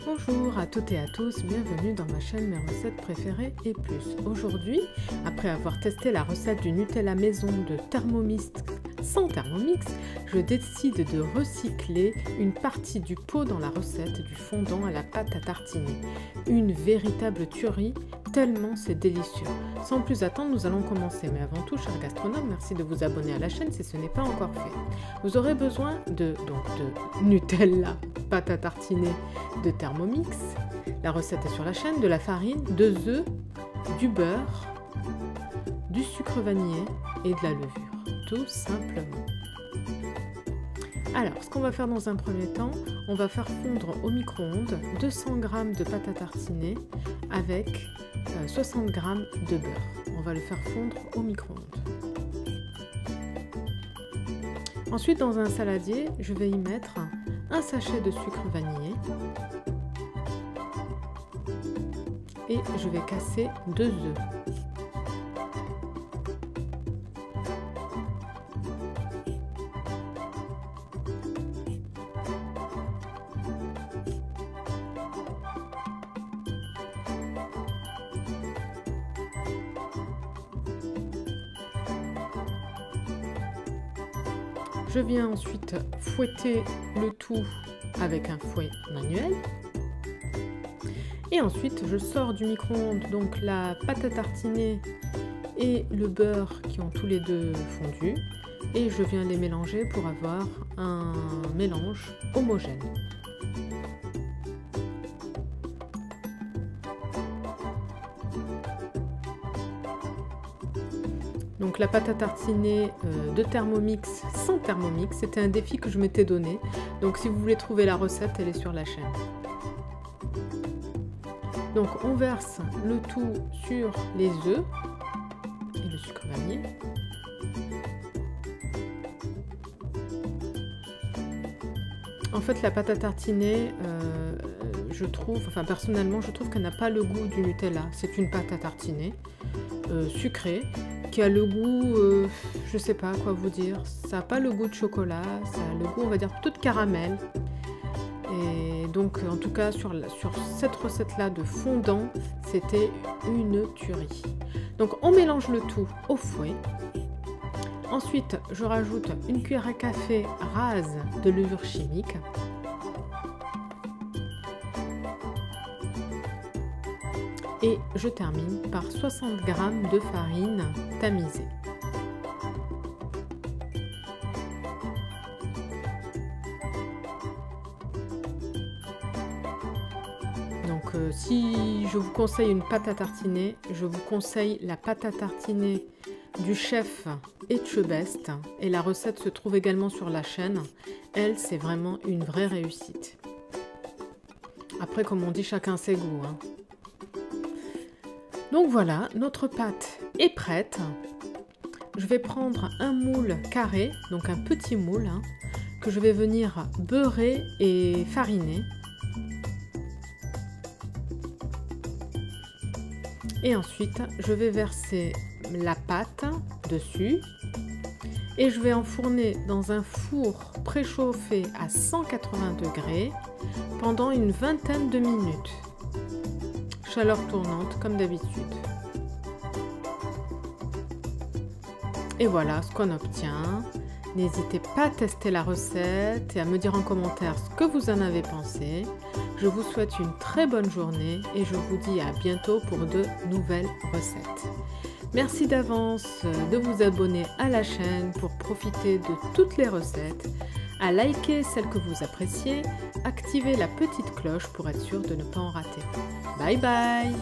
Bonjour à toutes et à tous, bienvenue dans ma chaîne Mes recettes préférées et plus. Aujourd'hui, après avoir testé la recette du Nutella maison de Thermomix sans Thermomix, je décide de recycler une partie du pot dans la recette du fondant à la pâte à tartiner. Une véritable tuerie, tellement c'est délicieux. Sans plus attendre, nous allons commencer. Mais avant tout, chers gastronomes, merci de vous abonner à la chaîne si ce n'est pas encore fait. Vous aurez besoin de Nutella, pâte à tartiner de Thermomix. La recette est sur la chaîne, de la farine, 2 œufs, du beurre, du sucre vanillé et de la levure, tout simplement. Alors, ce qu'on va faire dans un premier temps, on va faire fondre au micro-ondes 200 g de pâte à tartiner avec 60 g de beurre. On va le faire fondre au micro-ondes. Ensuite, dans un saladier, je vais y mettre un sachet de sucre vanillé et je vais casser 2 œufs. Je viens ensuite fouetter le tout avec un fouet manuel. Et ensuite, je sors du micro-ondes donc la pâte à tartiner et le beurre qui ont tous les deux fondu. Et je viens les mélanger pour avoir un mélange homogène. Donc la pâte à tartiner de Thermomix sans Thermomix, c'était un défi que je m'étais donné. Donc si vous voulez trouver la recette, elle est sur la chaîne. Donc on verse le tout sur les œufs et le sucre vanillé. En fait la pâte à tartiner, personnellement je trouve qu'elle n'a pas le goût du Nutella. C'est une pâte à tartiner sucrée, qui a le goût, je sais pas quoi vous dire, ça n'a pas le goût de chocolat, ça a le goût on va dire plutôt de caramel. Et donc en tout cas sur cette recette là de fondant, c'était une tuerie. Donc on mélange le tout au fouet. Ensuite je rajoute une cuillère à café rase de levure chimique. Et je termine par 60 g de farine tamisée. Donc si je vous conseille une pâte à tartiner, je vous conseille la pâte à tartiner du chef Etchebest. Et la recette se trouve également sur la chaîne. Elle, c'est vraiment une vraie réussite. Après, comme on dit, chacun ses goûts, hein. Donc voilà, notre pâte est prête. Je vais prendre un moule carré, donc un petit moule, hein, que je vais venir beurrer et fariner. Et ensuite, je vais verser la pâte dessus et je vais enfourner dans un four préchauffé à 180 degrés pendant une vingtaine de minutes. Chaleur tournante comme d'habitude. Et voilà ce qu'on obtient. N'hésitez pas à tester la recette et à me dire en commentaire ce que vous en avez pensé. Je vous souhaite une très bonne journée et je vous dis à bientôt pour de nouvelles recettes. Merci d'avance de vous abonner à la chaîne pour profiter de toutes les recettes, à liker celles que vous appréciez, activer la petite cloche pour être sûr de ne pas en rater. Bye bye!